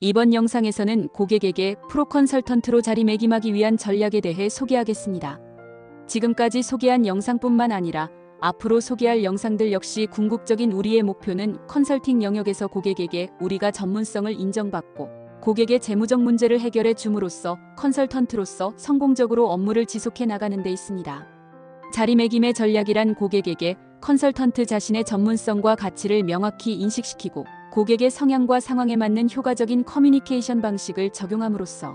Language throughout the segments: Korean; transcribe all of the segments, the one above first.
이번 영상에서는 고객에게 프로 컨설턴트로 자리매김하기 위한 전략에 대해 소개하겠습니다. 지금까지 소개한 영상뿐만 아니라 앞으로 소개할 영상들 역시 궁극적인 우리의 목표는 컨설팅 영역에서 고객에게 우리가 전문성을 인정받고 고객의 재무적 문제를 해결해 줌으로써 컨설턴트로서 성공적으로 업무를 지속해 나가는 데 있습니다. 자리매김의 전략이란 고객에게 컨설턴트 자신의 전문성과 가치를 명확히 인식시키고 고객의 성향과 상황에 맞는 효과적인 커뮤니케이션 방식을 적용함으로써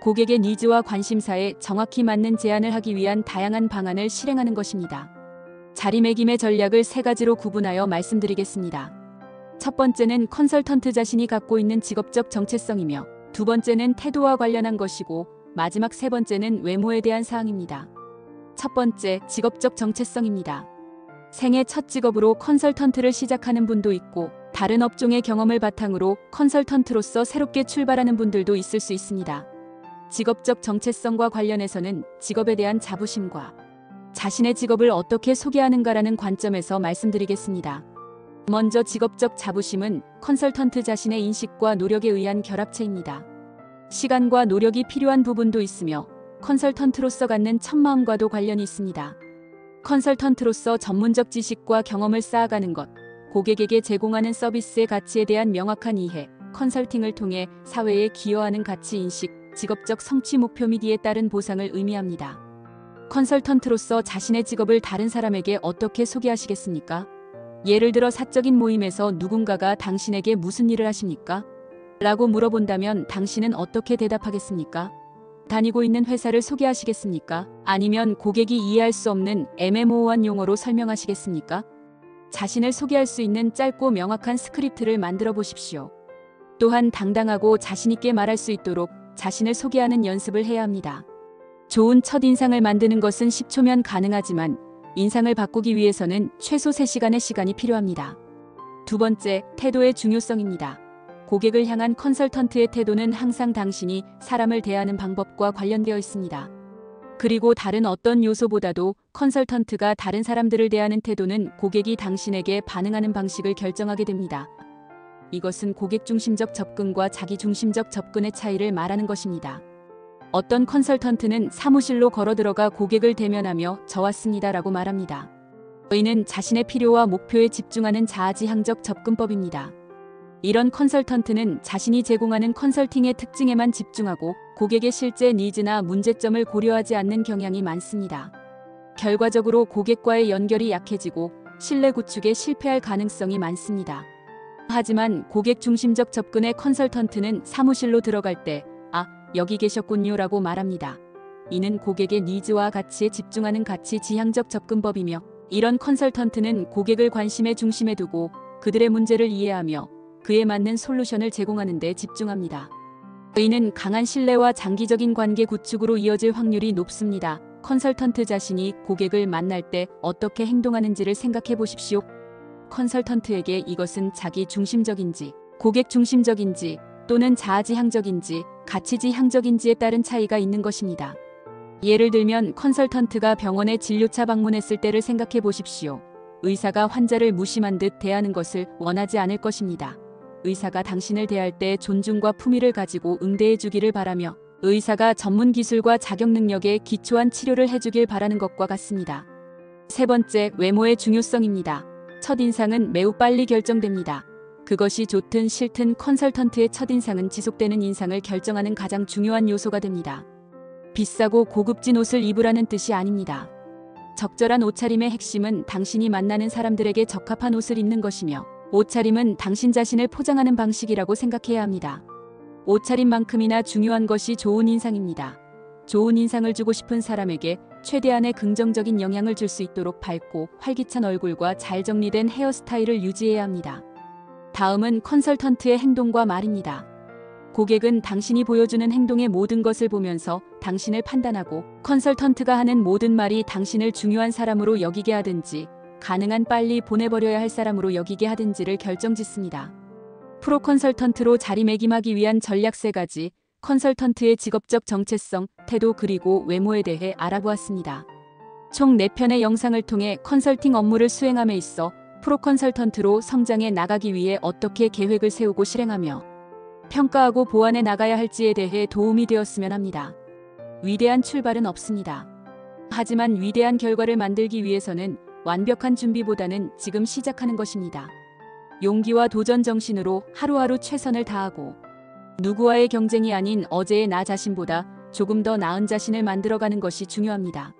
고객의 니즈와 관심사에 정확히 맞는 제안을 하기 위한 다양한 방안을 실행하는 것입니다. 자리매김의 전략을 세 가지로 구분하여 말씀드리겠습니다. 첫 번째는 컨설턴트 자신이 갖고 있는 직업적 정체성이며, 두 번째는 태도와 관련한 것이고, 마지막 세 번째는 외모에 대한 사항입니다. 첫 번째, 직업적 정체성입니다. 생애 첫 직업으로 컨설턴트를 시작하는 분도 있고, 다른 업종의 경험을 바탕으로 컨설턴트로서 새롭게 출발하는 분들도 있을 수 있습니다. 직업적 정체성과 관련해서는 직업에 대한 자부심과 자신의 직업을 어떻게 소개하는가라는 관점에서 말씀드리겠습니다. 먼저 직업적 자부심은 컨설턴트 자신의 인식과 노력에 의한 결합체입니다. 시간과 노력이 필요한 부분도 있으며 컨설턴트로서 갖는 첫마음과도 관련이 있습니다. 컨설턴트로서 전문적 지식과 경험을 쌓아가는 것, 고객에게 제공하는 서비스의 가치에 대한 명확한 이해, 컨설팅을 통해 사회에 기여하는 가치인식, 직업적 성취 목표 및 이에 따른 보상을 의미합니다. 컨설턴트로서 자신의 직업을 다른 사람에게 어떻게 소개하시겠습니까? 예를 들어 사적인 모임에서 누군가가 당신에게 무슨 일을 하십니까? 라고 물어본다면 당신은 어떻게 대답하겠습니까? 다니고 있는 회사를 소개하시겠습니까? 아니면 고객이 이해할 수 없는 애매모호한 용어로 설명하시겠습니까? 자신을 소개할 수 있는 짧고 명확한 스크립트를 만들어 보십시오. 또한 당당하고 자신있게 말할 수 있도록 자신을 소개하는 연습을 해야 합니다. 좋은 첫인상을 만드는 것은 10초면 가능하지만 인상을 바꾸기 위해서는 최소 3시간의 시간이 필요합니다. 두 번째, 태도의 중요성입니다. 고객을 향한 컨설턴트의 태도는 항상 당신이 사람을 대하는 방법과 관련되어 있습니다. 그리고 다른 어떤 요소보다도 컨설턴트가 다른 사람들을 대하는 태도는 고객이 당신에게 반응하는 방식을 결정하게 됩니다. 이것은 고객 중심적 접근과 자기 중심적 접근의 차이를 말하는 것입니다. 어떤 컨설턴트는 사무실로 걸어 들어가 고객을 대면하며 "저 왔습니다" 라고 말합니다. 이는 자신의 필요와 목표에 집중하는 자아지향적 접근법입니다. 이런 컨설턴트는 자신이 제공하는 컨설팅의 특징에만 집중하고 고객의 실제 니즈나 문제점을 고려하지 않는 경향이 많습니다. 결과적으로 고객과의 연결이 약해지고 신뢰 구축에 실패할 가능성이 많습니다. 하지만 고객 중심적 접근의 컨설턴트는 사무실로 들어갈 때 "아, 여기 계셨군요" 라고 말합니다. 이는 고객의 니즈와 가치에 집중하는 가치 지향적 접근법이며, 이런 컨설턴트는 고객을 관심의 중심에 두고 그들의 문제를 이해하며 그에 맞는 솔루션을 제공하는 데 집중합니다. 이는 강한 신뢰와 장기적인 관계 구축으로 이어질 확률이 높습니다. 컨설턴트 자신이 고객을 만날 때 어떻게 행동하는지를 생각해 보십시오. 컨설턴트에게 이것은 자기 중심적인지, 고객 중심적인지, 또는 자아지향적인지, 가치지향적인지에 따른 차이가 있는 것입니다. 예를 들면 컨설턴트가 병원에 진료차 방문했을 때를 생각해 보십시오. 의사가 환자를 무심한 듯 대하는 것을 원하지 않을 것입니다. 의사가 당신을 대할 때 존중과 품위를 가지고 응대해 주기를 바라며 의사가 전문 기술과 자격 능력에 기초한 치료를 해주길 바라는 것과 같습니다. 세 번째, 외모의 중요성입니다. 첫인상은 매우 빨리 결정됩니다. 그것이 좋든 싫든 컨설턴트의 첫인상은 지속되는 인상을 결정하는 가장 중요한 요소가 됩니다. 비싸고 고급진 옷을 입으라는 뜻이 아닙니다. 적절한 옷차림의 핵심은 당신이 만나는 사람들에게 적합한 옷을 입는 것이며, 옷차림은 당신 자신을 포장하는 방식이라고 생각해야 합니다. 옷차림만큼이나 중요한 것이 좋은 인상입니다. 좋은 인상을 주고 싶은 사람에게 최대한의 긍정적인 영향을 줄 수 있도록 밝고 활기찬 얼굴과 잘 정리된 헤어스타일을 유지해야 합니다. 다음은 컨설턴트의 행동과 말입니다. 고객은 당신이 보여주는 행동의 모든 것을 보면서 당신을 판단하고, 컨설턴트가 하는 모든 말이 당신을 중요한 사람으로 여기게 하든지 가능한 빨리 보내버려야 할 사람으로 여기게 하든지를 결정짓습니다. 프로 컨설턴트로 자리매김하기 위한 전략 3가지, 컨설턴트의 직업적 정체성, 태도 그리고 외모에 대해 알아보았습니다. 총 4편의 영상을 통해 컨설팅 업무를 수행함에 있어 프로 컨설턴트로 성장해 나가기 위해 어떻게 계획을 세우고 실행하며 평가하고 보완해 나가야 할지에 대해 도움이 되었으면 합니다. 위대한 출발은 없습니다. 하지만 위대한 결과를 만들기 위해서는 완벽한 준비보다는 지금 시작하는 것입니다. 용기와 도전 정신으로 하루하루 최선을 다하고 누구와의 경쟁이 아닌 어제의 나 자신보다 조금 더 나은 자신을 만들어가는 것이 중요합니다.